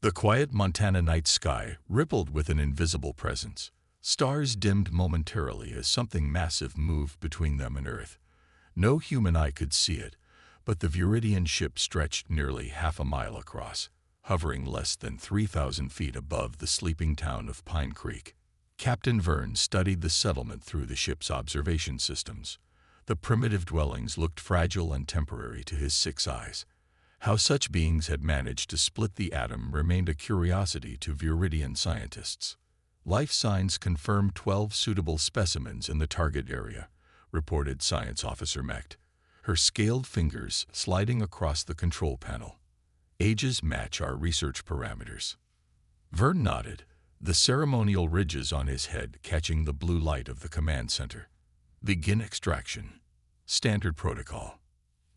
The quiet Montana night sky rippled with an invisible presence. Stars dimmed momentarily as something massive moved between them and Earth. No human eye could see it, but the Viridian ship stretched nearly half a mile across, hovering less than 3,000 feet above the sleeping town of Pine Creek. Captain Verne studied the settlement through the ship's observation systems. The primitive dwellings looked fragile and temporary to his 6 eyes. How such beings had managed to split the atom remained a curiosity to Viridian scientists. Life signs confirmed 12 suitable specimens in the target area, reported Science Officer Mecht, her scaled fingers sliding across the control panel. Ages match our research parameters. Verne nodded, the ceremonial ridges on his head catching the blue light of the command center. Begin extraction. Standard protocol.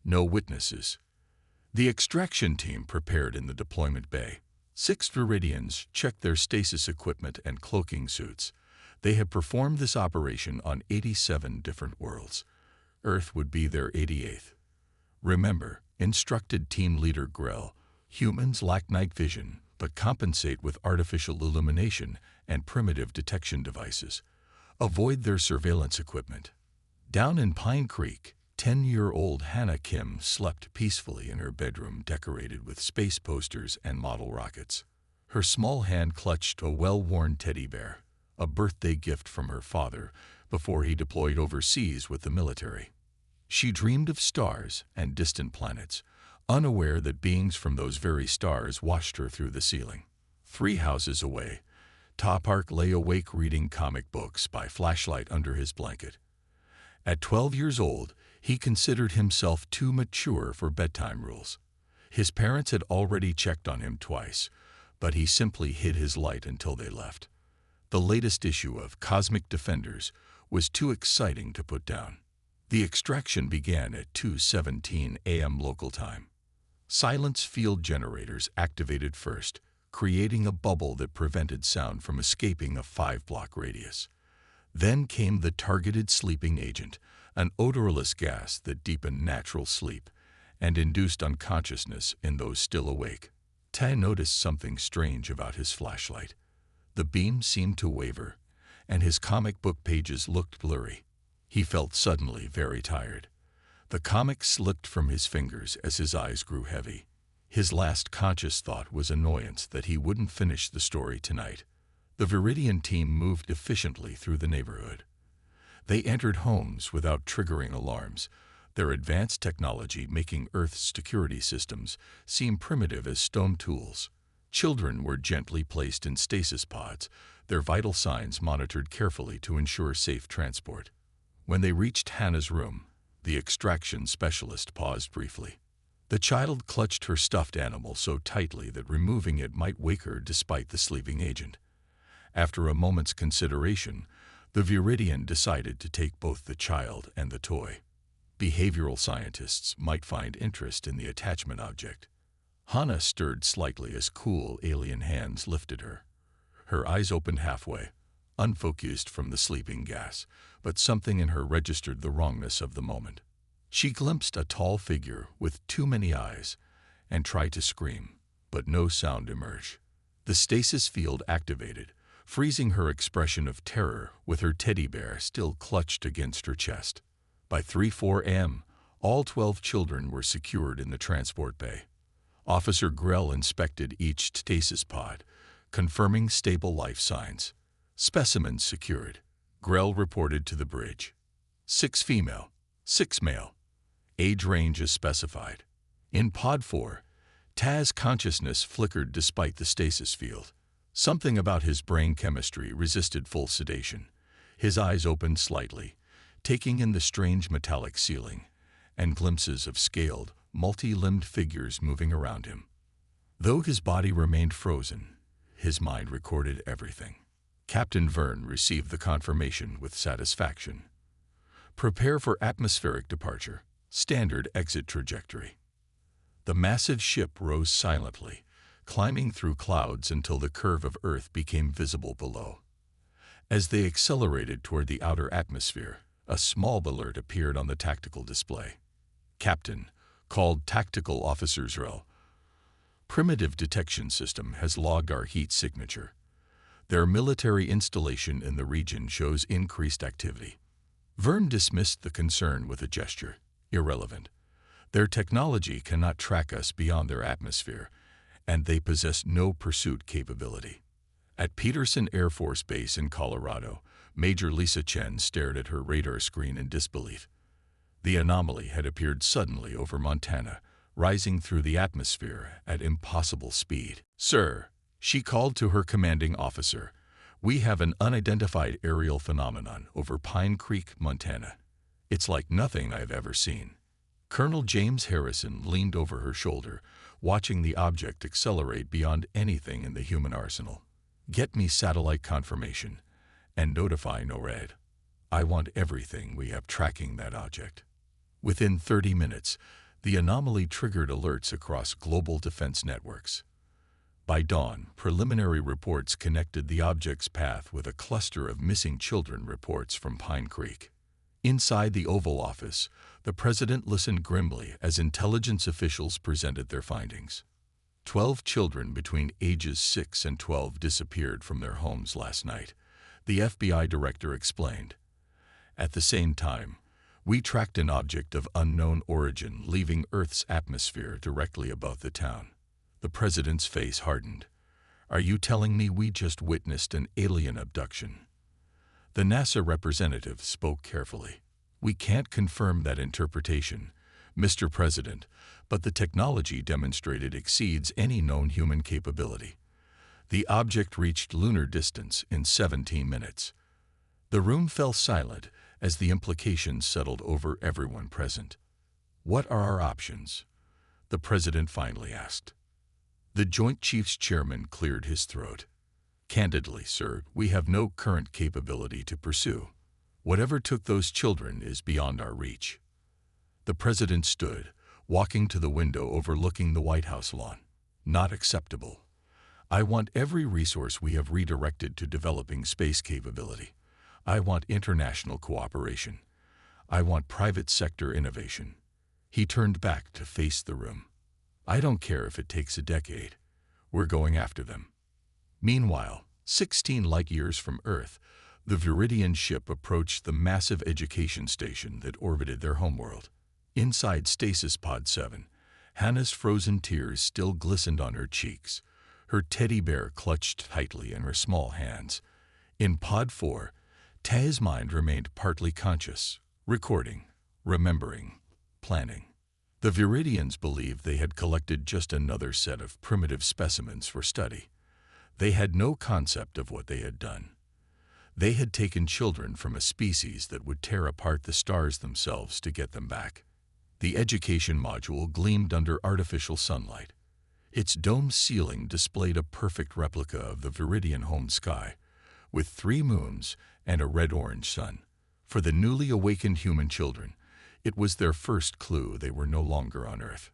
No witnesses. The extraction team prepared in the deployment bay. 6 Viridians checked their stasis equipment and cloaking suits. They had performed this operation on 87 different worlds. Earth would be their 88th. Remember, instructed team leader Grell, humans lack night vision, but compensate with artificial illumination and primitive detection devices. Avoid their surveillance equipment. Down in Pine Creek, 10-year-old Hannah Kim slept peacefully in her bedroom decorated with space posters and model rockets. Her small hand clutched a well-worn teddy bear, a birthday gift from her father before he deployed overseas with the military. She dreamed of stars and distant planets, unaware that beings from those very stars watched her through the ceiling. 3 houses away, Topark lay awake reading comic books by flashlight under his blanket. At 12 years old, he considered himself too mature for bedtime rules. His parents had already checked on him twice, but he simply hid his light until they left. The latest issue of Cosmic Defenders was too exciting to put down. The extraction began at 2:17 a.m. local time. Silence field generators activated first, creating a bubble that prevented sound from escaping a 5-block radius. Then came the targeted sleeping agent, an odorless gas that deepened natural sleep and induced unconsciousness in those still awake. Tai noticed something strange about his flashlight. The beam seemed to waver, and his comic book pages looked blurry. He felt suddenly very tired. The comic slipped from his fingers as his eyes grew heavy. His last conscious thought was annoyance that he wouldn't finish the story tonight. The Viridian team moved efficiently through the neighborhood. They entered homes without triggering alarms, their advanced technology making Earth's security systems seem primitive as stone tools. Children were gently placed in stasis pods, their vital signs monitored carefully to ensure safe transport. When they reached Hannah's room, the extraction specialist paused briefly. The child clutched her stuffed animal so tightly that removing it might wake her despite the sleeping agent. After a moment's consideration, the Viridian decided to take both the child and the toy. Behavioral scientists might find interest in the attachment object. Hannah stirred slightly as cool alien hands lifted her. Her eyes opened halfway, unfocused from the sleeping gas, but something in her registered the wrongness of the moment. She glimpsed a tall figure with too many eyes and tried to scream, but no sound emerged. The stasis field activated, freezing her expression of terror with her teddy bear still clutched against her chest. By 3:04 a.m., all 12 children were secured in the transport bay. Officer Grell inspected each stasis pod, confirming stable life signs. Specimens secured. Grell reported to the bridge. 6 female, 6 male. Age range is specified. In Pod 4, Taz's consciousness flickered despite the stasis field. Something about his brain chemistry resisted full sedation. His eyes opened slightly, taking in the strange metallic ceiling, and glimpses of scaled, multi-limbed figures moving around him. Though his body remained frozen, his mind recorded everything. Captain Verne received the confirmation with satisfaction. Prepare for atmospheric departure. Standard exit trajectory. The massive ship rose silently, climbing through clouds until the curve of Earth became visible below. As they accelerated toward the outer atmosphere, a small alert appeared on the tactical display. Captain, called Tactical Officer Zrell. Primitive detection system has logged our heat signature. Their military installation in the region shows increased activity. Vern dismissed the concern with a gesture. Irrelevant. Their technology cannot track us beyond their atmosphere, and they possess no pursuit capability. At Peterson Air Force Base in Colorado, Major Lisa Chen stared at her radar screen in disbelief. The anomaly had appeared suddenly over Montana, rising through the atmosphere at impossible speed. "Sir," she called to her commanding officer, "we have an unidentified aerial phenomenon over Pine Creek, Montana. It's like nothing I've ever seen." Colonel James Harrison leaned over her shoulder, watching the object accelerate beyond anything in the human arsenal. "Get me satellite confirmation, and notify NORAD. I want everything we have tracking that object." Within 30 minutes, the anomaly triggered alerts across global defense networks. By dawn, preliminary reports connected the object's path with a cluster of missing children reports from Pine Creek. Inside the Oval Office, the president listened grimly as intelligence officials presented their findings. 12 children between ages 6 and 12 disappeared from their homes last night, the FBI director explained. At the same time, we tracked an object of unknown origin leaving Earth's atmosphere directly above the town. The president's face hardened. "Are you telling me we just witnessed an alien abduction?" The NASA representative spoke carefully. "We can't confirm that interpretation, Mr. President, but the technology demonstrated exceeds any known human capability. The object reached lunar distance in 17 minutes. The room fell silent as the implications settled over everyone present. "What are our options?" the president finally asked. The Joint Chiefs Chairman cleared his throat. "Candidly, sir, we have no current capability to pursue. Whatever took those children is beyond our reach." The president stood, walking to the window overlooking the White House lawn. "Not acceptable. I want every resource we have redirected to developing space capability. I want international cooperation. I want private sector innovation." He turned back to face the room. "I don't care if it takes a decade. We're going after them." Meanwhile, 16 light-years from Earth, the Viridian ship approached the massive education station that orbited their homeworld. Inside Stasis Pod 7, Hannah's frozen tears still glistened on her cheeks, her teddy bear clutched tightly in her small hands. In Pod 4, Tay's mind remained partly conscious, recording, remembering, planning. The Viridians believed they had collected just another set of primitive specimens for study. They had no concept of what they had done. They had taken children from a species that would tear apart the stars themselves to get them back. The education module gleamed under artificial sunlight. Its dome ceiling displayed a perfect replica of the Viridian home sky, with 3 moons and a red-orange sun. For the newly awakened human children, it was their first clue they were no longer on Earth.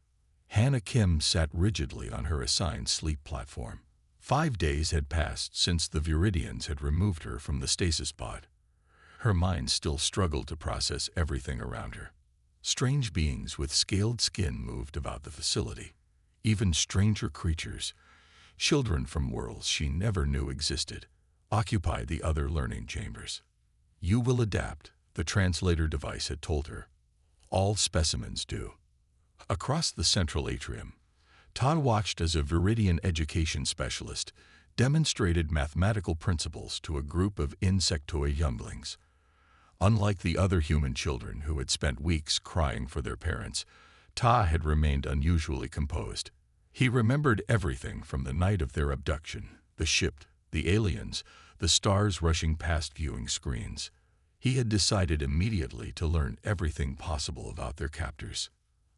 Hannah Kim sat rigidly on her assigned sleep platform. 5 days had passed since the Viridians had removed her from the stasis pod. Her mind still struggled to process everything around her. Strange beings with scaled skin moved about the facility. Even stranger creatures, children from worlds she never knew existed, occupied the other learning chambers. "You will adapt," the translator device had told her. "All specimens do." Across the central atrium, Todd watched as a Viridian education specialist demonstrated mathematical principles to a group of insectoid younglings. Unlike the other human children who had spent weeks crying for their parents, Ta had remained unusually composed. He remembered everything from the night of their abduction, the ship, the aliens, the stars rushing past viewing screens. He had decided immediately to learn everything possible about their captors.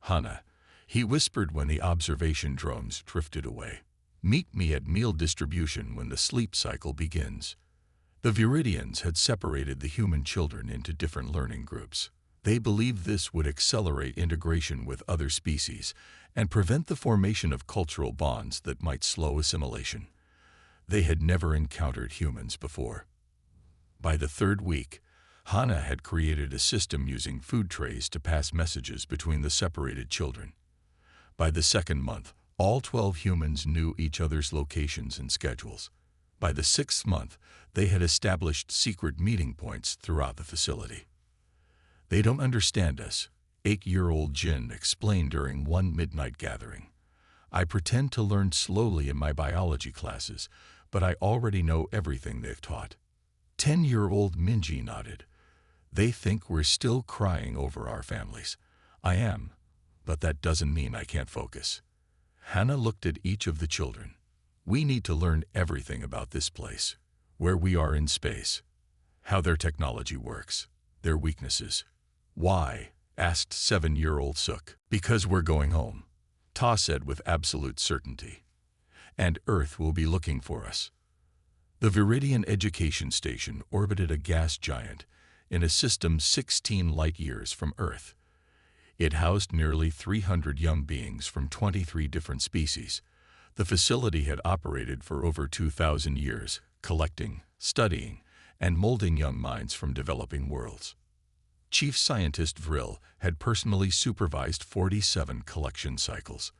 "Hannah," he whispered when the observation drones drifted away. "Meet me at meal distribution when the sleep cycle begins." The Viridians had separated the human children into different learning groups. They believed this would accelerate integration with other species and prevent the formation of cultural bonds that might slow assimilation. They had never encountered humans before. By the 3rd week, Hannah had created a system using food trays to pass messages between the separated children. By the 2nd month, All 12 humans knew each other's locations and schedules. By the 6th month, they had established secret meeting points throughout the facility. "They don't understand us," 8-year-old Jin explained during one midnight gathering. "I pretend to learn slowly in my biology classes, but I already know everything they've taught." 10-year-old Minji nodded. "They think we're still crying over our families. I am, but that doesn't mean I can't focus." Hannah looked at each of the children. "We need to learn everything about this place, where we are in space, how their technology works, their weaknesses." "Why?" asked 7-year-old Suk. "Because we're going home," Ta said with absolute certainty. "And Earth will be looking for us." The Viridian Education Station orbited a gas giant in a system 16 light-years from Earth. It housed nearly 300 young beings from 23 different species. The facility had operated for over 2,000 years, collecting, studying, and molding young minds from developing worlds. Chief Scientist Vril had personally supervised 47 collection cycles.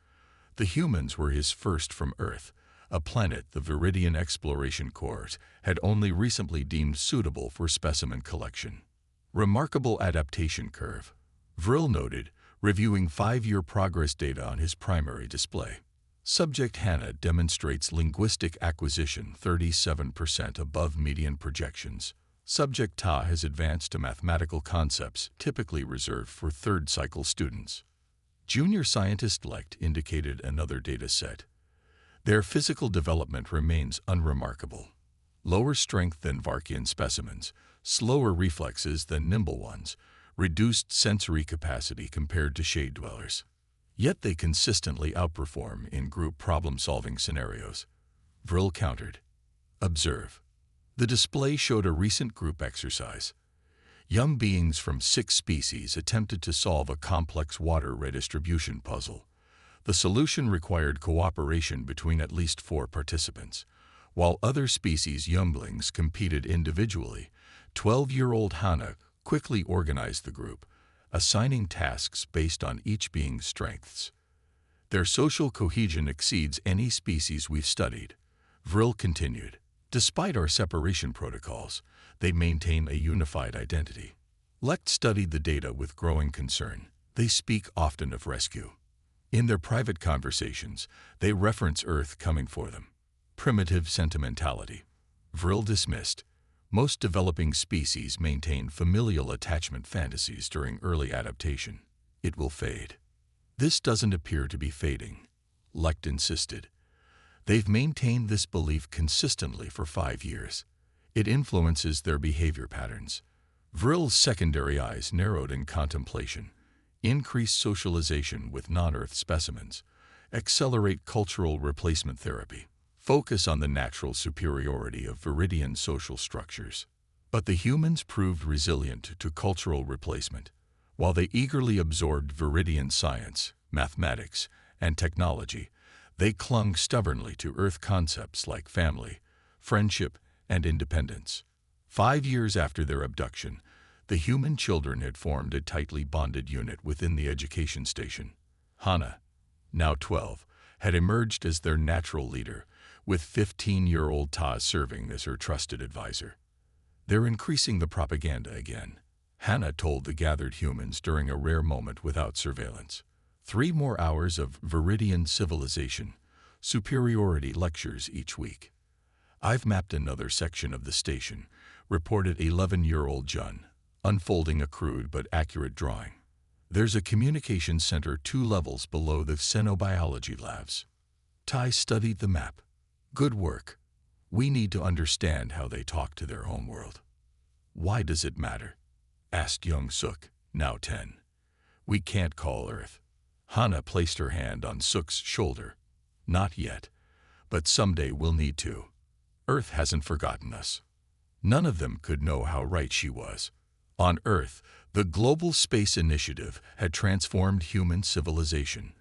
The humans were his first from Earth, a planet the Viridian Exploration Corps had only recently deemed suitable for specimen collection. "Remarkable adaptation curve," Vril noted, reviewing 5-year progress data on his primary display. Subject Hannah demonstrates linguistic acquisition 37% above median projections. Subject Ta has advanced to mathematical concepts typically reserved for third-cycle students. Junior Scientist-elect indicated another data set. Their physical development remains unremarkable. Lower strength than Varkian specimens, slower reflexes than nimble ones, reduced sensory capacity compared to shade dwellers. Yet they consistently outperform in group problem-solving scenarios. Vril countered. "Observe." The display showed a recent group exercise. Young beings from 6 species attempted to solve a complex water redistribution puzzle. The solution required cooperation between at least 4 participants. While other species younglings competed individually, 12-year-old Hannah quickly organized the group, assigning tasks based on each being's strengths. "Their social cohesion exceeds any species we've studied," Vril continued. "Despite our separation protocols, they maintain a unified identity." Lect studied the data with growing concern. "They speak often of rescue. In their private conversations, they reference Earth coming for them. Primitive sentimentality." Vril dismissed. "Most developing species maintain familial attachment fantasies during early adaptation. It will fade." "This doesn't appear to be fading," Lect insisted. "They've maintained this belief consistently for 5 years. It influences their behavior patterns." Vril's secondary eyes narrowed in contemplation. "Increase socialization with non-Earth specimens. Accelerate cultural replacement therapy. Focus on the natural superiority of Viridian social structures." But the humans proved resilient to cultural replacement. While they eagerly absorbed Viridian science, mathematics, and technology, they clung stubbornly to Earth concepts like family, friendship, and independence. 5 years after their abduction, the human children had formed a tightly bonded unit within the education station. Hannah, now 12, had emerged as their natural leader, with 15-year-old Ta serving as her trusted advisor. "They're increasing the propaganda again," Hannah told the gathered humans during a rare moment without surveillance. 3 more hours of Viridian civilization, superiority lectures each week. "I've mapped another section of the station," reported 11-year-old Jun, unfolding a crude but accurate drawing. "There's a communication center 2 levels below the xenobiology labs." Tai studied the map. "Good work. We need to understand how they talk to their homeworld." "Why does it matter?" asked young Suk, now 10. "We can't call Earth." Hannah placed her hand on Suk's shoulder. "Not yet, but someday we'll need to. Earth hasn't forgotten us." None of them could know how right she was. On Earth, the Global Space Initiative had transformed human civilization.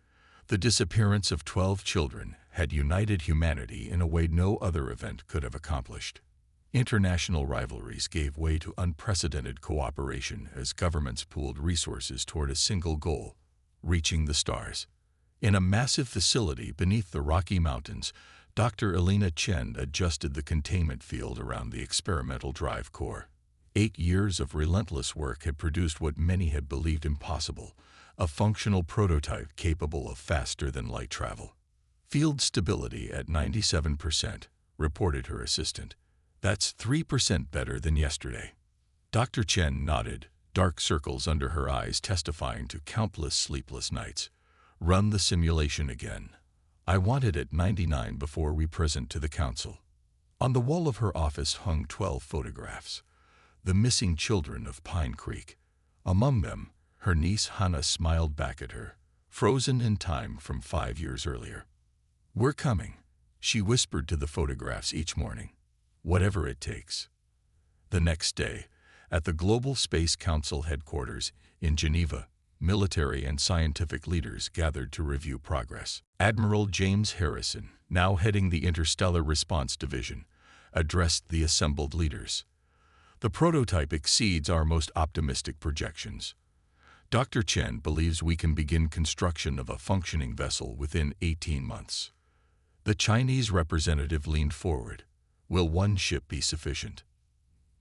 The disappearance of 12 children had united humanity in a way no other event could have accomplished. International rivalries gave way to unprecedented cooperation as governments pooled resources toward a single goal: reaching the stars. In a massive facility beneath the Rocky Mountains, Dr. Elena Chen adjusted the containment field around the experimental drive core. 8 years of relentless work had produced what many had believed impossible, a functional prototype capable of faster-than-light travel. Field stability at 97%, reported her assistant. That's 3% better than yesterday. Dr. Chen nodded, dark circles under her eyes testifying to countless sleepless nights. Run the simulation again. I want it at 99 before we present to the council. On the wall of her office hung 12 photographs. The missing children of Pine Creek. Among them, her niece Hannah smiled back at her, frozen in time from 5 years earlier. We're coming, she whispered to the photographs each morning. Whatever it takes. The next day, at the Global Space Council headquarters in Geneva, military and scientific leaders gathered to review progress. Admiral James Harrison, now heading the Interstellar Response Division, addressed the assembled leaders. The prototype exceeds our most optimistic projections. Dr. Chen believes we can begin construction of a functioning vessel within 18 months. The Chinese representative leaned forward. Will one ship be sufficient?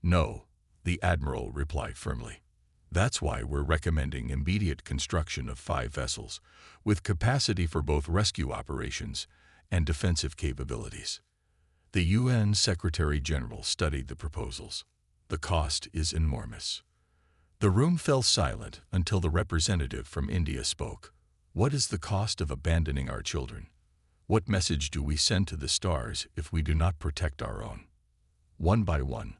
No, the admiral replied firmly. That's why we're recommending immediate construction of 5 vessels, with capacity for both rescue operations and defensive capabilities. The UN Secretary-General studied the proposals. The cost is enormous. The room fell silent until the representative from India spoke. What is the cost of abandoning our children? What message do we send to the stars if we do not protect our own? One by one,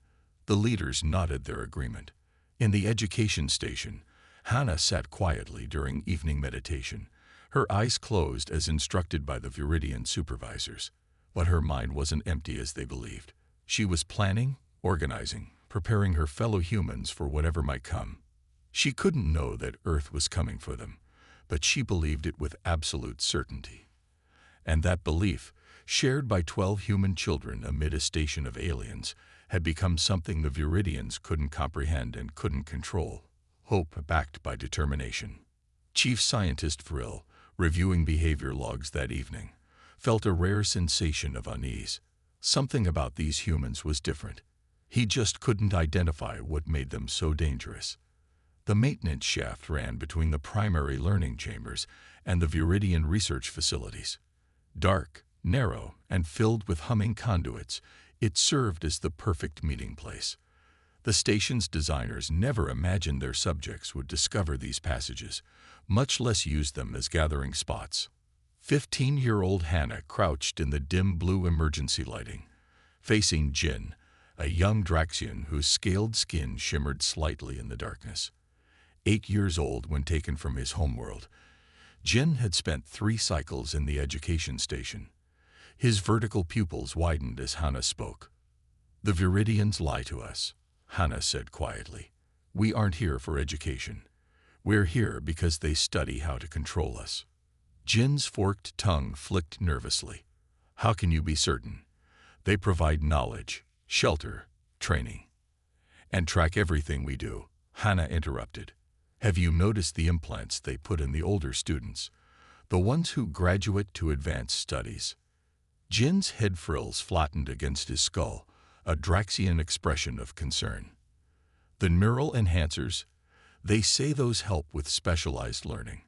the leaders nodded their agreement. In the education station, Hannah sat quietly during evening meditation, her eyes closed as instructed by the Viridian supervisors. But her mind wasn't empty as they believed. She was planning, organizing, preparing her fellow humans for whatever might come. She couldn't know that Earth was coming for them, but she believed it with absolute certainty. And that belief, shared by 12 human children amid a station of aliens, had become something the Viridians couldn't comprehend and couldn't control. Hope backed by determination. Chief Scientist Frill, reviewing behavior logs that evening, felt a rare sensation of unease. Something about these humans was different. He just couldn't identify what made them so dangerous. The maintenance shaft ran between the primary learning chambers and the Viridian research facilities. Dark, narrow, and filled with humming conduits, it served as the perfect meeting place. The station's designers never imagined their subjects would discover these passages, much less use them as gathering spots. 15-year-old Hannah crouched in the dim blue emergency lighting, facing Jin, a young Draxian whose scaled skin shimmered slightly in the darkness. 8 years old when taken from his homeworld, Jin had spent 3 cycles in the education station. His vertical pupils widened as Hannah spoke. The Viridians lie to us, Hannah said quietly. We aren't here for education. We're here because they study how to control us. Jin's forked tongue flicked nervously. How can you be certain? They provide knowledge, shelter, training, and track everything we do, Hannah interrupted. Have you noticed the implants they put in the older students, the ones who graduate to advanced studies? Jin's head frills flattened against his skull, a Draxian expression of concern. The neural enhancers, they say those help with specialized learning.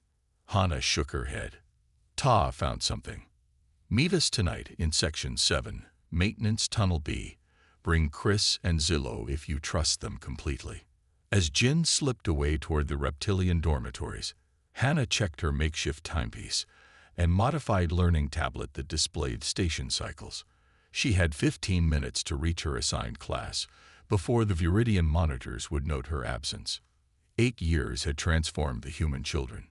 Hannah shook her head. Ta found something. Meet us tonight in Section 7, Maintenance Tunnel B. Bring Chris and Zillow if you trust them completely. As Jin slipped away toward the reptilian dormitories, Hannah checked her makeshift timepiece, a modified learning tablet that displayed station cycles. She had 15 minutes to reach her assigned class before the Viridian monitors would note her absence. 8 years had transformed the human children.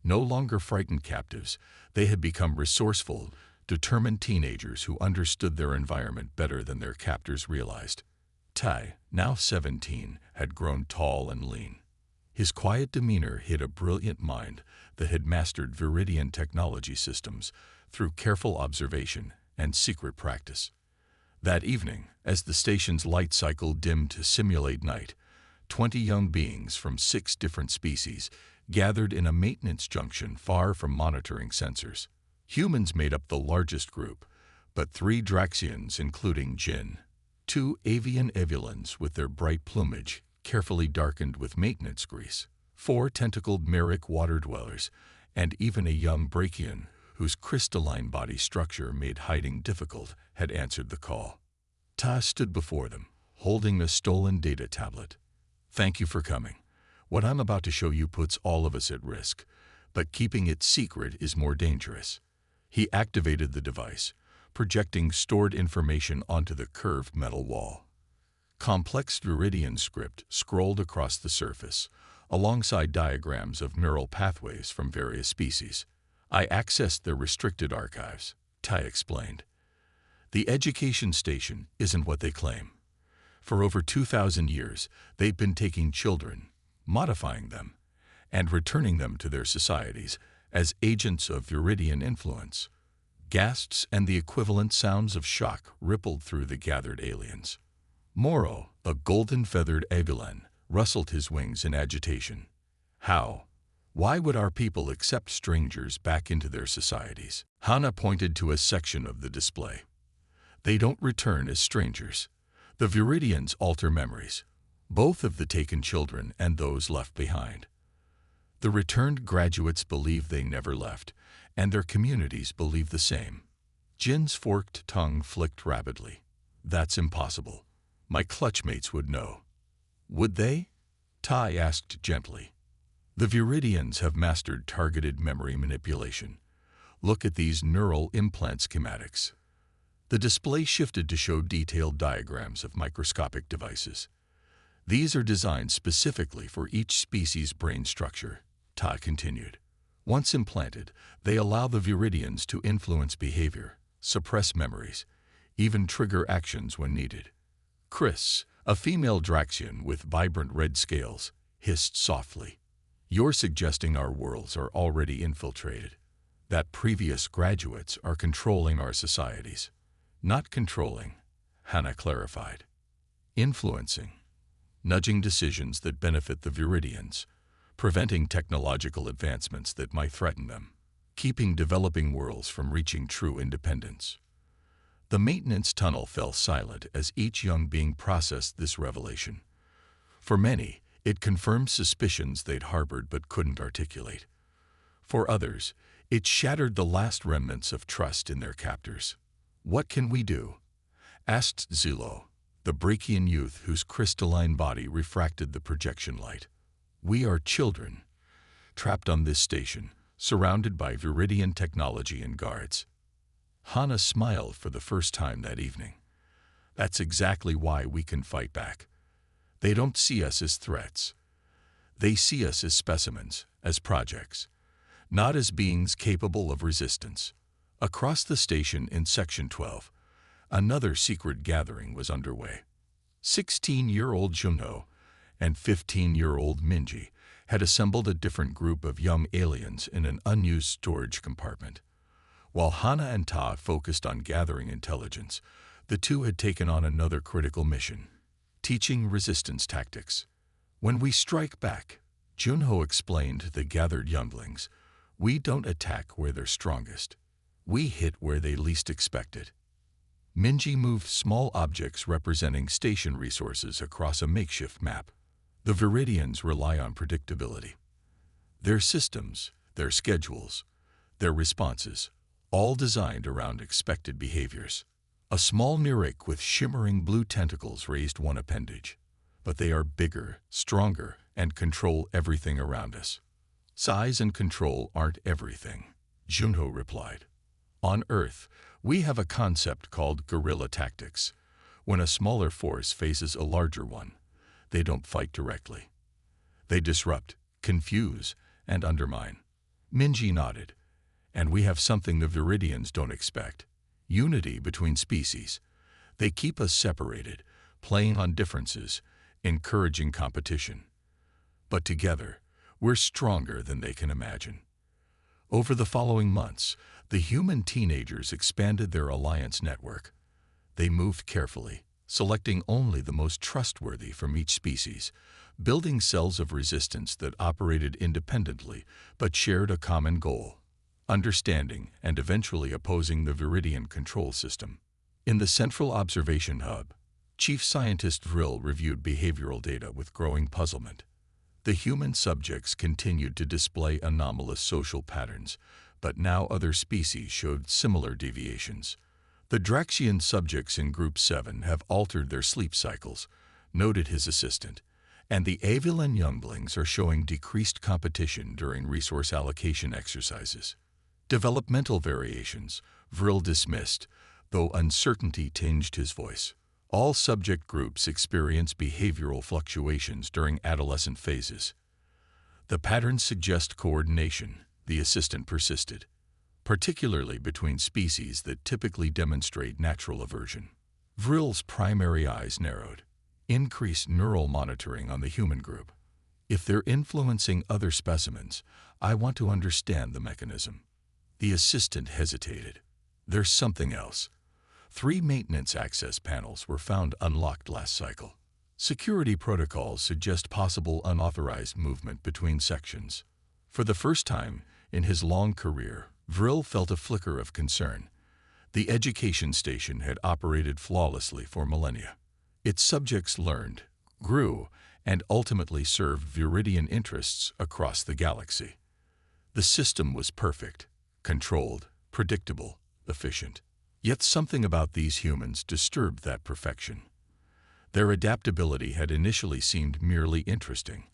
No longer frightened captives, they had become resourceful, determined teenagers who understood their environment better than their captors realized. Tai, now 17, had grown tall and lean. His quiet demeanor hid a brilliant mind that had mastered Viridian technology systems through careful observation and secret practice. That evening, as the station's light cycle dimmed to simulate night, 20 young beings from 6 different species gathered in a maintenance junction far from monitoring sensors. Humans made up the largest group, but 3 Draxians, including Jin, 2 avian evulans with their bright plumage, carefully darkened with maintenance grease, 4 tentacled Myric water dwellers, and even a young Brachian, whose crystalline body structure made hiding difficult, had answered the call. Ta stood before them, holding a stolen data tablet. "Thank you for coming. What I'm about to show you puts all of us at risk, but keeping it secret is more dangerous." He activated the device, projecting stored information onto the curved metal wall. Complex Viridian script scrolled across the surface, alongside diagrams of neural pathways from various species. "I accessed their restricted archives," Tai explained. "The education station isn't what they claim. For over 2,000 years, they've been taking children, modifying them, and returning them to their societies as agents of Viridian influence." Gasps and the equivalent sounds of shock rippled through the gathered aliens. Moro, a golden-feathered Evilan, rustled his wings in agitation. "How? Why would our people accept strangers back into their societies?" Hana pointed to a section of the display. "They don't return as strangers. The Viridians alter memories, both of the taken children and those left behind. The returned graduates believe they never left, and their communities believe the same." Jin's forked tongue flicked rapidly. "That's impossible. My clutchmates would know." "Would they?" Tai asked gently. "The Viridians have mastered targeted memory manipulation. Look at these neural implant schematics." The display shifted to show detailed diagrams of microscopic devices. "These are designed specifically for each species' brain structure," Ta continued. "Once implanted, they allow the Viridians to influence behavior, suppress memories, even trigger actions when needed." Chris, a female Draxian with vibrant red scales, hissed softly. "You're suggesting our worlds are already infiltrated, that previous graduates are controlling our societies." "Not controlling," Hana clarified. "Influencing. Nudging decisions that benefit the Viridians, preventing technological advancements that might threaten them, keeping developing worlds from reaching true independence." The maintenance tunnel fell silent as each young being processed this revelation. For many, it confirmed suspicions they'd harbored but couldn't articulate. For others, it shattered the last remnants of trust in their captors. "What can we do?" asked Zilo, the Brachian youth whose crystalline body refracted the projection light. "We are children, trapped on this station, surrounded by Viridian technology and guards." Hana smiled for the first time that evening. "That's exactly why we can fight back. They don't see us as threats. They see us as specimens, as projects, not as beings capable of resistance." Across the station in Section 12, another secret gathering was underway. 16-year-old Junho and 15-year-old Minji had assembled a different group of young aliens in an unused storage compartment. While Hana and Ta focused on gathering intelligence, the two had taken on another critical mission: teaching resistance tactics. "When we strike back," Junho explained to the gathered younglings, "we don't attack where they're strongest. We hit where they least expect it." Minji moved small objects representing station resources across a makeshift map. The Viridians rely on predictability. Their systems, their schedules, their responses, all designed around expected behaviors. A small Myric with shimmering blue tentacles raised one appendage. "But they are bigger, stronger, and control everything around us." "Size and control aren't everything," Junho replied. "On Earth, we have a concept called guerrilla tactics. When a smaller force faces a larger one, they don't fight directly. They disrupt, confuse, and undermine." Minji nodded. "And we have something the Viridians don't expect: unity between species. They keep us separated, playing on differences, encouraging competition. But together, we're stronger than they can imagine." Over the following months, the human teenagers expanded their alliance network. They moved carefully, selecting only the most trustworthy from each species, building cells of resistance that operated independently but shared a common goal: understanding and eventually opposing the Viridian control system. In the Central Observation Hub, Chief Scientist Vril reviewed behavioral data with growing puzzlement. The human subjects continued to display anomalous social patterns, but now other species showed similar deviations. The Draxian subjects in Group 7 have altered their sleep cycles, noted his assistant, and the Avilan younglings are showing decreased competition during resource allocation exercises. Developmental variations, Vril dismissed, though uncertainty tinged his voice. All subject groups experience behavioral fluctuations during adolescent phases. The patterns suggest coordination, the assistant persisted, particularly between species that typically demonstrate natural aversion. Vril's primary eyes narrowed. Increased neural monitoring on the human group. If they're influencing other specimens, I want to understand the mechanism. The assistant hesitated. There's something else. 3 maintenance access panels were found unlocked last cycle. Security protocols suggest possible unauthorized movement between sections. For the first time in his long career, Vril felt a flicker of concern. The education station had operated flawlessly for millennia. Its subjects learned, grew, and ultimately served Viridian interests across the galaxy. The system was perfect, controlled, predictable, efficient. Yet something about these humans disturbed that perfection. Their adaptability had initially seemed merely interesting,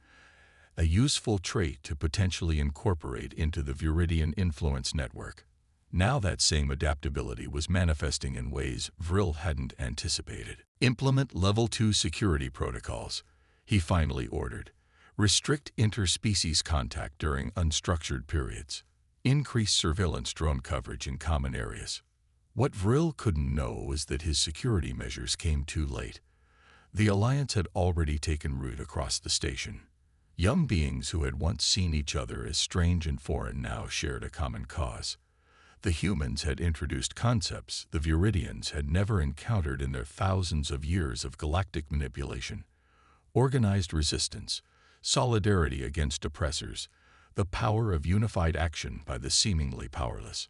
a useful trait to potentially incorporate into the Viridian influence network. Now that same adaptability was manifesting in ways Vril hadn't anticipated. Implement Level 2 security protocols, he finally ordered. Restrict interspecies contact during unstructured periods. Increase surveillance drone coverage in common areas. What Vril couldn't know was that his security measures came too late. The Alliance had already taken root across the station. Young beings who had once seen each other as strange and foreign now shared a common cause. The humans had introduced concepts the Viridians had never encountered in their thousands of years of galactic manipulation: organized resistance, solidarity against oppressors, the power of unified action by the seemingly powerless.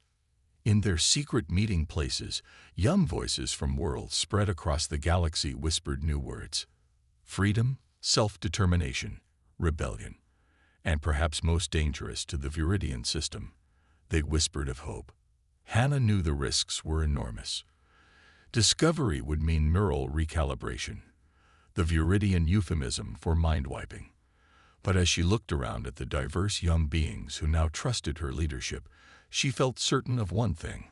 In their secret meeting places, young voices from worlds spread across the galaxy whispered new words: freedom, self-determination, rebellion, and perhaps most dangerous to the Viridian system, they whispered of hope. Hannah knew the risks were enormous. Discovery would mean neural recalibration, the Viridian euphemism for mind-wiping. But as she looked around at the diverse young beings who now trusted her leadership, she felt certain of one thing: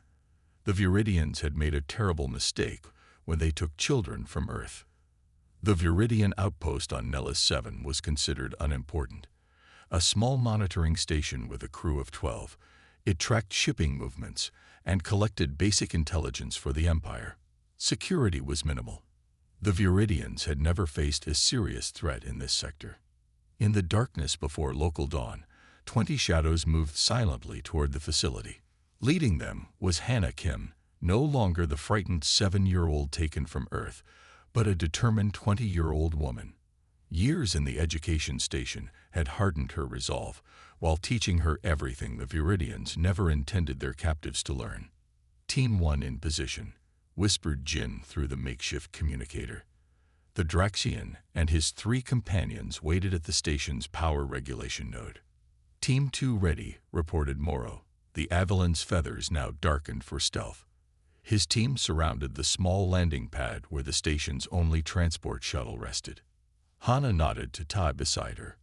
the Viridians had made a terrible mistake when they took children from Earth. The Viridian outpost on Nellis 7 was considered unimportant. A small monitoring station with a crew of 12, it tracked shipping movements and collected basic intelligence for the Empire. Security was minimal. The Viridians had never faced a serious threat in this sector. In the darkness before local dawn, 20 shadows moved silently toward the facility. Leading them was Hannah Kim, no longer the frightened 7-year-old taken from Earth, but a determined 20-year-old woman. Years in the education station had hardened her resolve, while teaching her everything the Viridians never intended their captives to learn. Team 1 in position, whispered Jin through the makeshift communicator. The Draxian and his 3 companions waited at the station's power regulation node. Team 2 ready, reported Morrow, the Avilan's feathers now darkened for stealth. His team surrounded the small landing pad where the station's only transport shuttle rested. Hannah nodded to Tai beside her.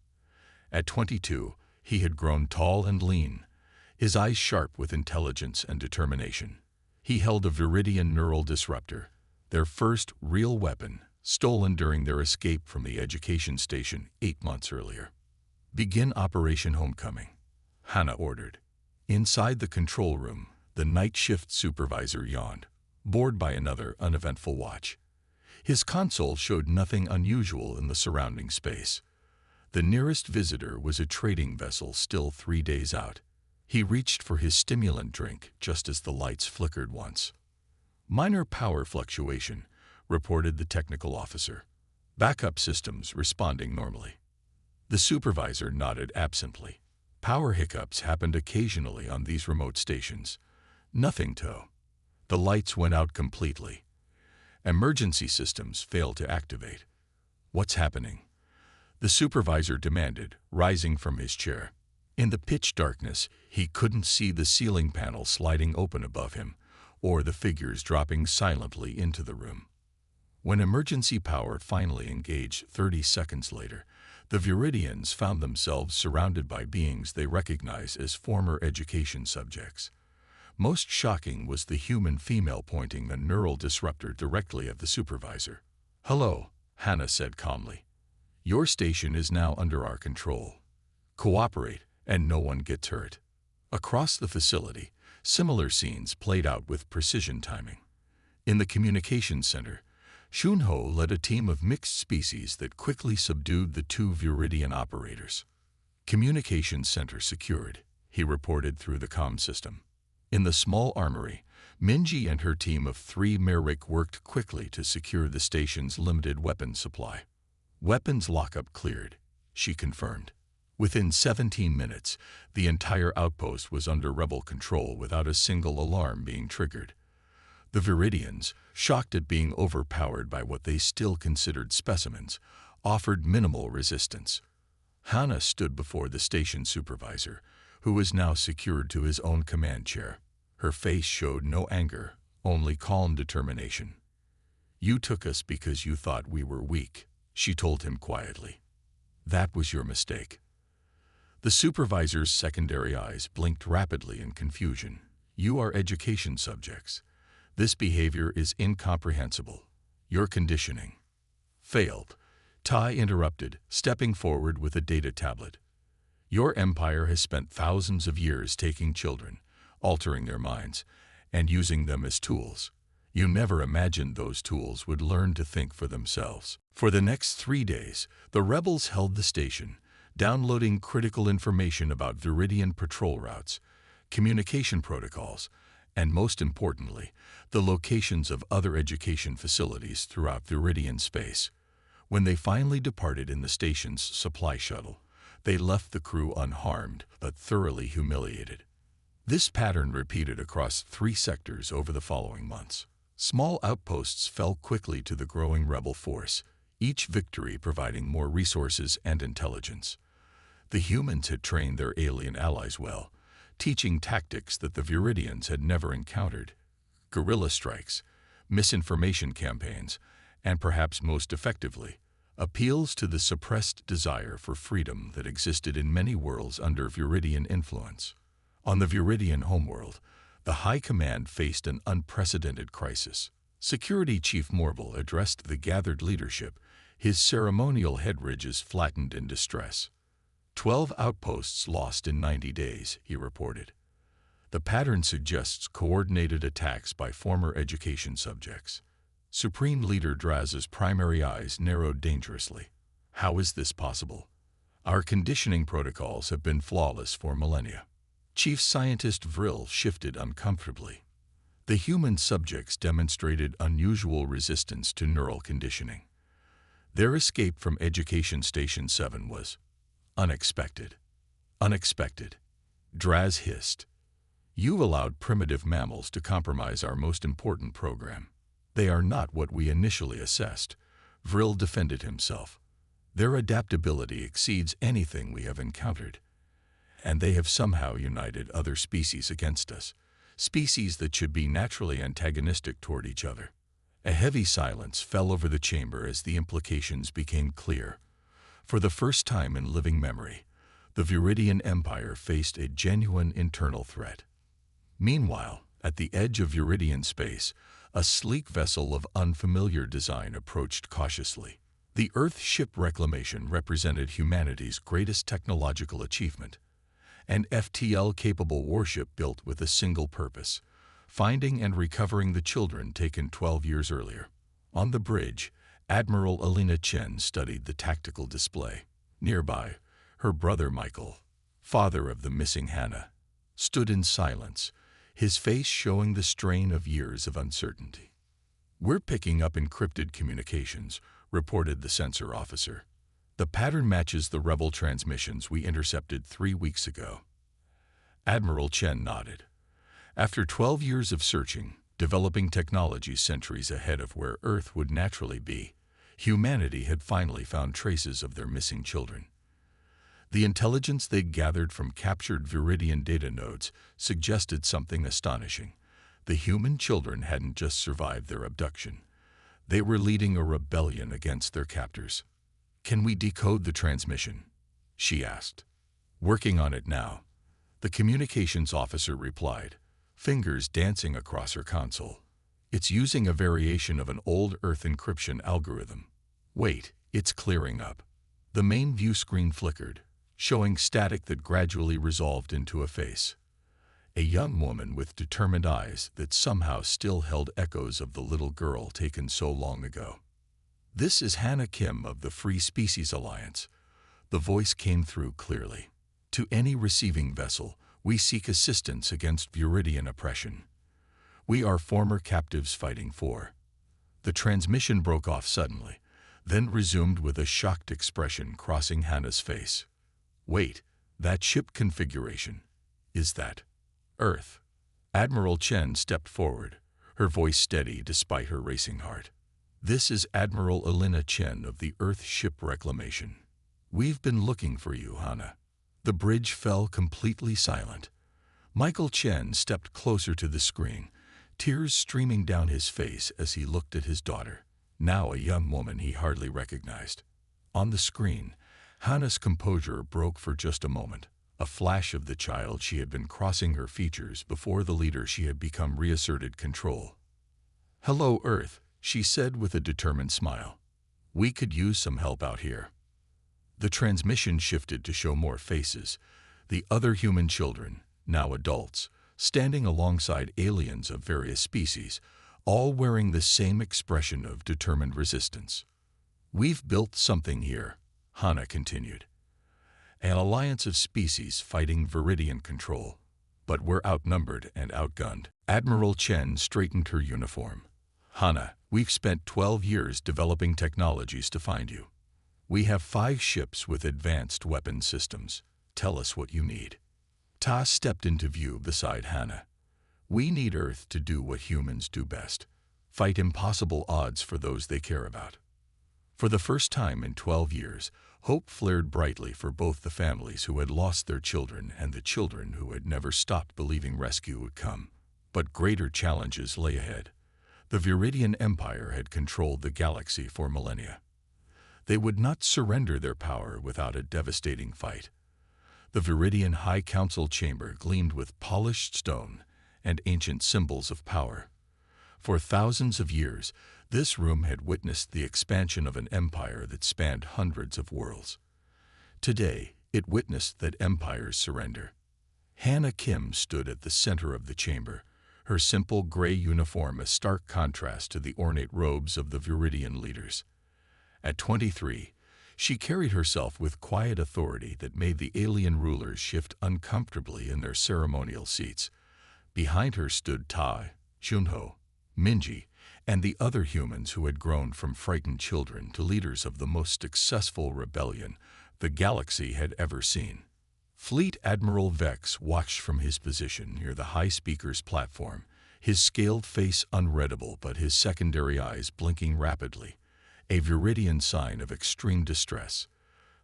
At 22, he had grown tall and lean, his eyes sharp with intelligence and determination. He held a Viridian neural disruptor, their first real weapon, stolen during their escape from the education station 8 months earlier. Begin Operation Homecoming, Hannah ordered. Inside the control room, the night shift supervisor yawned, bored by another uneventful watch. His console showed nothing unusual in the surrounding space. The nearest visitor was a trading vessel still 3 days out. He reached for his stimulant drink just as the lights flickered once. Minor power fluctuation, reported the technical officer. Backup systems responding normally. The supervisor nodded absently. Power hiccups happened occasionally on these remote stations. Nothing to. The lights went out completely. Emergency systems failed to activate. What's happening? The supervisor demanded, rising from his chair. In the pitch darkness, he couldn't see the ceiling panel sliding open above him, or the figures dropping silently into the room. When emergency power finally engaged 30 seconds later, the Viridians found themselves surrounded by beings they recognized as former education subjects. Most shocking was the human female pointing the neural disruptor directly at the supervisor. "Hello," Hannah said calmly. "Your station is now under our control. Cooperate, and no one gets hurt." Across the facility, similar scenes played out with precision timing. In the communications center, Shunho led a team of mixed species that quickly subdued the two Viridian operators. "Communications center secured," he reported through the comm system. In the small armory, Minji and her team of 3 Merrick worked quickly to secure the station's limited weapons supply. "Weapons lockup cleared," she confirmed. Within 17 minutes, the entire outpost was under rebel control without a single alarm being triggered. The Viridians, shocked at being overpowered by what they still considered specimens, offered minimal resistance. Hannah stood before the station supervisor, who was now secured to his own command chair. Her face showed no anger, only calm determination. "You took us because you thought we were weak," she told him quietly. "That was your mistake." The supervisor's secondary eyes blinked rapidly in confusion. "You are education subjects. This behavior is incomprehensible. Your conditioning." "Failed," Tai interrupted, stepping forward with a data tablet. "Your empire has spent thousands of years taking children, altering their minds, and using them as tools. You never imagined those tools would learn to think for themselves." For the next 3 days, the rebels held the station, downloading critical information about Viridian patrol routes, communication protocols, and most importantly, the locations of other education facilities throughout Viridian space. When they finally departed in the station's supply shuttle, they left the crew unharmed but thoroughly humiliated. This pattern repeated across 3 sectors over the following months. Small outposts fell quickly to the growing rebel force, each victory providing more resources and intelligence. The humans had trained their alien allies well, teaching tactics that the Viridians had never encountered: guerrilla strikes, misinformation campaigns, and perhaps most effectively, appeals to the suppressed desire for freedom that existed in many worlds under Viridian influence. On the Viridian homeworld, the High Command faced an unprecedented crisis. Security Chief Morble addressed the gathered leadership, his ceremonial head ridges flattened in distress. 12 outposts lost in 90 days, he reported. The pattern suggests coordinated attacks by former education subjects. Supreme Leader Draz's primary eyes narrowed dangerously. How is this possible? Our conditioning protocols have been flawless for millennia. Chief Scientist Vril shifted uncomfortably. The human subjects demonstrated unusual resistance to neural conditioning. Their escape from Education Station 7 was unexpected. Unexpected. Draz hissed. "You allowed primitive mammals to compromise our most important program." "They are not what we initially assessed," Vril defended himself. "Their adaptability exceeds anything we have encountered. And they have somehow united other species against us, species that should be naturally antagonistic toward each other." A heavy silence fell over the chamber as the implications became clear. For the first time in living memory, the Viridian Empire faced a genuine internal threat. Meanwhile, at the edge of Viridian space, a sleek vessel of unfamiliar design approached cautiously. The Earth Ship Reclamation represented humanity's greatest technological achievement, an FTL-capable warship built with a single purpose: finding and recovering the children taken 12 years earlier. On the bridge, Admiral Alina Chen studied the tactical display. Nearby, her brother Michael, father of the missing Hannah, stood in silence, his face showing the strain of years of uncertainty. "We're picking up encrypted communications," reported the sensor officer. The pattern matches the rebel transmissions we intercepted 3 weeks ago. Admiral Chen nodded. After 12 years of searching, developing technology centuries ahead of where Earth would naturally be, humanity had finally found traces of their missing children. The intelligence they'd gathered from captured Viridian data nodes suggested something astonishing. The human children hadn't just survived their abduction. They were leading a rebellion against their captors. "Can we decode the transmission?" she asked. "Working on it now," the communications officer replied, fingers dancing across her console. "It's using a variation of an old Earth encryption algorithm. Wait, it's clearing up." The main view screen flickered, showing static that gradually resolved into a face. A young woman with determined eyes that somehow still held echoes of the little girl taken so long ago. "This is Hannah Kim of the Free Species Alliance." The voice came through clearly. "To any receiving vessel, we seek assistance against Viridian oppression. We are former captives fighting for." The transmission broke off suddenly, then resumed with a shocked expression crossing Hannah's face. "Wait, that ship configuration. Is that Earth?" Admiral Chen stepped forward, her voice steady despite her racing heart. "This is Admiral Elena Chen of the Earth Ship Reclamation. We've been looking for you, Hannah." The bridge fell completely silent. Michael Chen stepped closer to the screen, tears streaming down his face as he looked at his daughter, now a young woman he hardly recognized. On the screen, Hannah's composure broke for just a moment. A flash of the child she had been crossing her features before the leader she had become reasserted control. "Hello, Earth," she said with a determined smile. "We could use some help out here." The transmission shifted to show more faces, the other human children, now adults, standing alongside aliens of various species, all wearing the same expression of determined resistance. "We've built something here," Hannah continued. "An alliance of species fighting Viridian control. But we're outnumbered and outgunned." Admiral Chen straightened her uniform. "Hannah, we've spent 12 years developing technologies to find you. We have 5 ships with advanced weapon systems. Tell us what you need." Ta stepped into view beside Hannah. "We need Earth to do what humans do best, fight impossible odds for those they care about." For the first time in 12 years, hope flared brightly for both the families who had lost their children and the children who had never stopped believing rescue would come. But greater challenges lay ahead. The Viridian Empire had controlled the galaxy for millennia. They would not surrender their power without a devastating fight. The Viridian High Council chamber gleamed with polished stone and ancient symbols of power. For thousands of years, this room had witnessed the expansion of an empire that spanned hundreds of worlds. Today, it witnessed that empires surrender. Hannah Kim stood at the center of the chamber, her simple gray uniform a stark contrast to the ornate robes of the Viridian leaders. At 23, she carried herself with quiet authority that made the alien rulers shift uncomfortably in their ceremonial seats. Behind her stood Tai, Junho, Minji, and the other humans who had grown from frightened children to leaders of the most successful rebellion the galaxy had ever seen. Fleet Admiral Vex watched from his position near the High Speaker's platform, his scaled face unreadable but his secondary eyes blinking rapidly, a Viridian sign of extreme distress.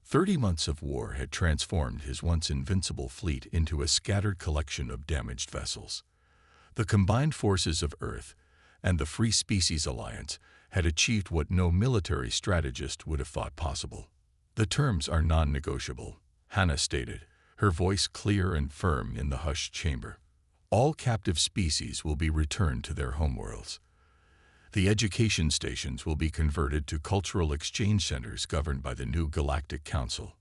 30 months of war had transformed his once invincible fleet into a scattered collection of damaged vessels. The combined forces of Earth and the Free Species Alliance had achieved what no military strategist would have thought possible. "The terms are non-negotiable," Hannah stated, her voice clear and firm in the hushed chamber. "All captive species will be returned to their homeworlds. The education stations will be converted to cultural exchange centers governed by the new Galactic Council."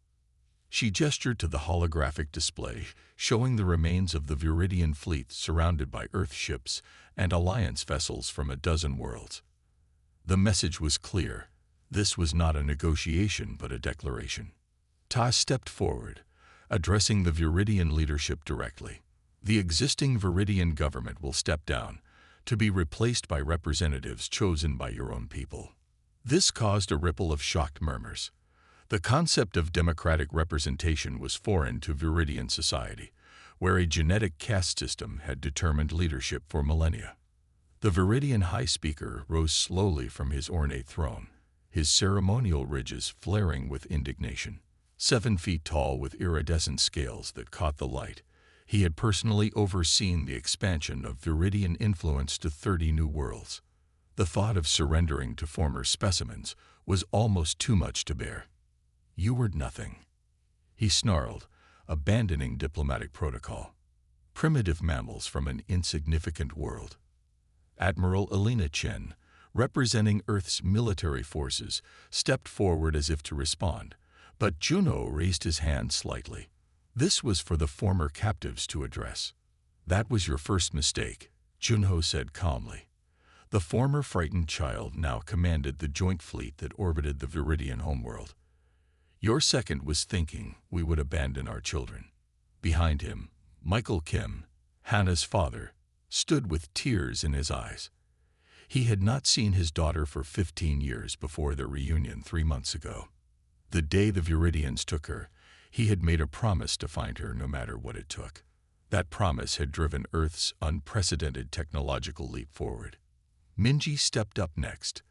She gestured to the holographic display, showing the remains of the Viridian fleet surrounded by Earth ships and Alliance vessels from a dozen worlds. The message was clear. This was not a negotiation but a declaration. Ta stepped forward, addressing the Viridian leadership directly. "The existing Viridian government will step down, to be replaced by representatives chosen by your own people." This caused a ripple of shocked murmurs. The concept of democratic representation was foreign to Viridian society, where a genetic caste system had determined leadership for millennia. The Viridian High Speaker rose slowly from his ornate throne, his ceremonial ridges flaring with indignation. 7 feet tall with iridescent scales that caught the light, he had personally overseen the expansion of Viridian influence to 30 new worlds. The thought of surrendering to former specimens was almost too much to bear. "You were nothing," he snarled, abandoning diplomatic protocol. "Primitive mammals from an insignificant world." Admiral Elena Chen, representing Earth's military forces, stepped forward as if to respond, but Juno raised his hand slightly. This was for the former captives to address. "That was your first mistake," Juno said calmly. The former frightened child now commanded the joint fleet that orbited the Viridian homeworld. "Your second was thinking we would abandon our children." Behind him, Michael Kim, Hannah's father, stood with tears in his eyes. He had not seen his daughter for 15 years before their reunion 3 months ago. The day the Viridians took her, he had made a promise to find her no matter what it took. That promise had driven Earth's unprecedented technological leap forward. Minji stepped up next.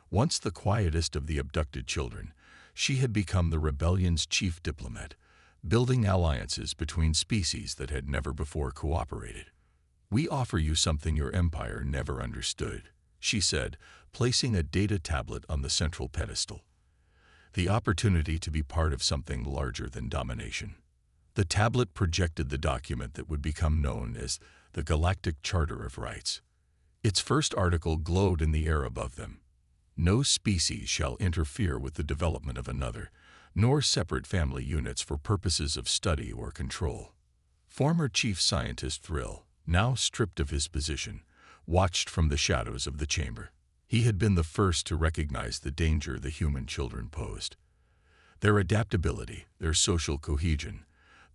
Once the quietest of the abducted children, she had become the rebellion's chief diplomat, building alliances between species that had never before cooperated. "We offer you something your empire never understood," she said, placing a data tablet on the central pedestal. "The opportunity to be part of something larger than domination." The tablet projected the document that would become known as the Galactic Charter of Rights. Its first article glowed in the air above them. "No species shall interfere with the development of another, nor separate family units for purposes of study or control." Former Chief Scientist Thrill, now stripped of his position, watched from the shadows of the chamber. He had been the first to recognize the danger the human children posed. Their adaptability, their social cohesion,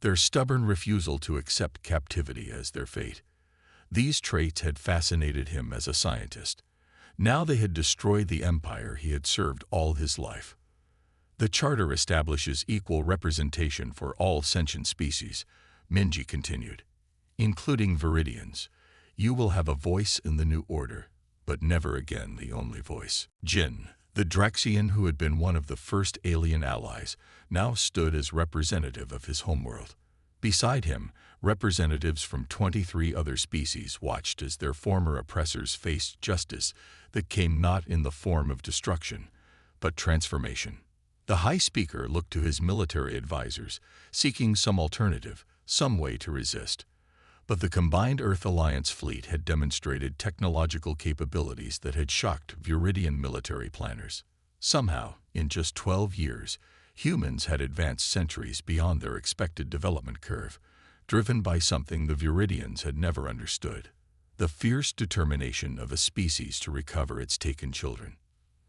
their stubborn refusal to accept captivity as their fate. These traits had fascinated him as a scientist. Now they had destroyed the empire he had served all his life. "The Charter establishes equal representation for all sentient species," Minji continued, "including Viridians. You will have a voice in the new order, but never again the only voice." Jin, the Draxian who had been one of the first alien allies, now stood as representative of his homeworld. Beside him, representatives from 23 other species watched as their former oppressors faced justice that came not in the form of destruction, but transformation. The High Speaker looked to his military advisors, seeking some alternative, some way to resist. But the combined Earth Alliance fleet had demonstrated technological capabilities that had shocked Viridian military planners. Somehow, in just 12 years, humans had advanced centuries beyond their expected development curve, driven by something the Viridians had never understood: the fierce determination of a species to recover its taken children.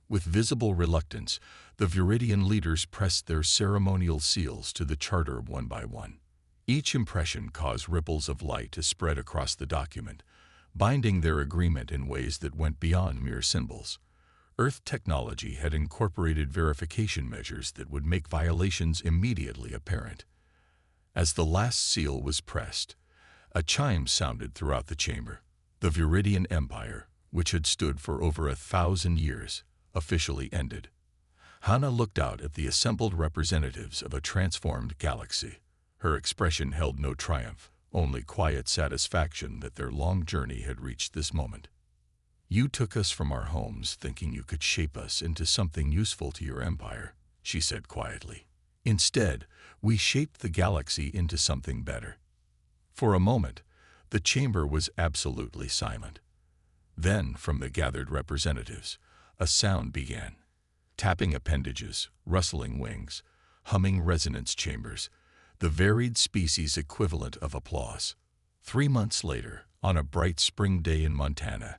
With visible reluctance, the Viridian leaders pressed their ceremonial seals to the charter one by one. Each impression caused ripples of light to spread across the document, binding their agreement in ways that went beyond mere symbols. Earth technology had incorporated verification measures that would make violations immediately apparent. As the last seal was pressed, a chime sounded throughout the chamber. The Viridian Empire, which had stood for over 1,000 years, officially ended. Hannah looked out at the assembled representatives of a transformed galaxy. Her expression held no triumph, only quiet satisfaction that their long journey had reached this moment. "You took us from our homes thinking you could shape us into something useful to your empire," she said quietly. "Instead, we shaped the galaxy into something better." For a moment, the chamber was absolutely silent. Then, from the gathered representatives, a sound began. Tapping appendages, rustling wings, humming resonance chambers, the varied species equivalent of applause. 3 months later, on a bright spring day in Montana,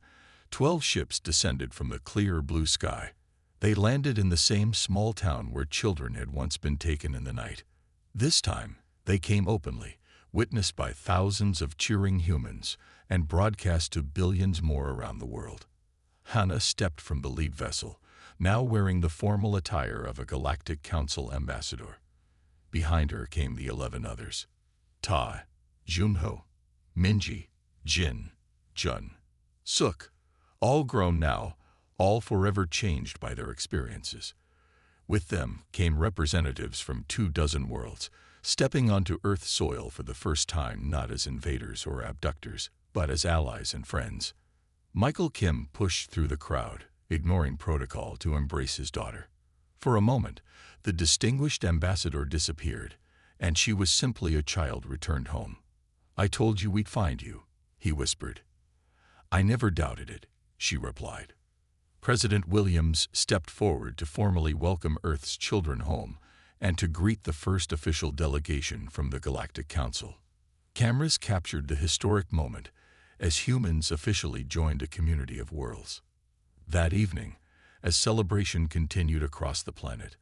12 ships descended from the clear blue sky. They landed in the same small town where children had once been taken in the night. This time, they came openly, witnessed by thousands of cheering humans, and broadcast to billions more around the world. Hannah stepped from the lead vessel, now wearing the formal attire of a Galactic Council ambassador. Behind her came the 11 others: Ta, Junho, Minji, Jin, Jun, Suk, all grown now, all forever changed by their experiences. With them came representatives from 24 worlds, stepping onto Earth's soil for the first time not as invaders or abductors, but as allies and friends. Michael Kim pushed through the crowd, ignoring protocol to embrace his daughter. For a moment, the distinguished ambassador disappeared, and she was simply a child returned home. "I told you we'd find you," he whispered. "I never doubted it," she replied. President Williams stepped forward to formally welcome Earth's children home and to greet the first official delegation from the Galactic Council. Cameras captured the historic moment as humans officially joined a community of worlds. That evening, as celebration continued across the planet,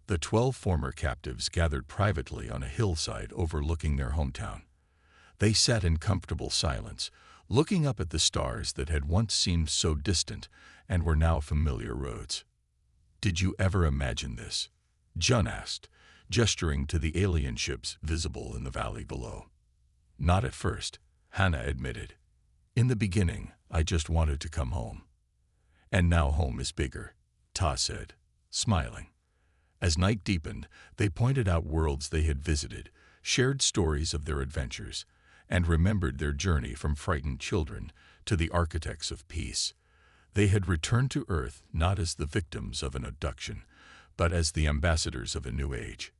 the 12 former captives gathered privately on a hillside overlooking their hometown. They sat in comfortable silence, looking up at the stars that had once seemed so distant and were now familiar roads. "Did you ever imagine this?" Jun asked, gesturing to the alien ships visible in the valley below. "Not at first," Hannah admitted. "In the beginning, I just wanted to come home." "And now home is bigger," Ta said, smiling. As night deepened, they pointed out worlds they had visited, shared stories of their adventures, and remembered their journey from frightened children to the architects of peace. They had returned to Earth not as the victims of an abduction, but as the ambassadors of a new age.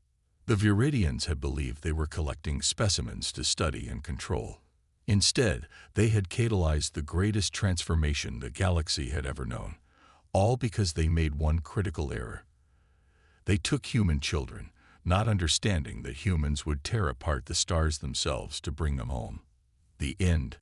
The Viridians had believed they were collecting specimens to study and control. Instead, they had catalyzed the greatest transformation the galaxy had ever known, all because they made one critical error. They took human children, not understanding that humans would tear apart the stars themselves to bring them home. The end.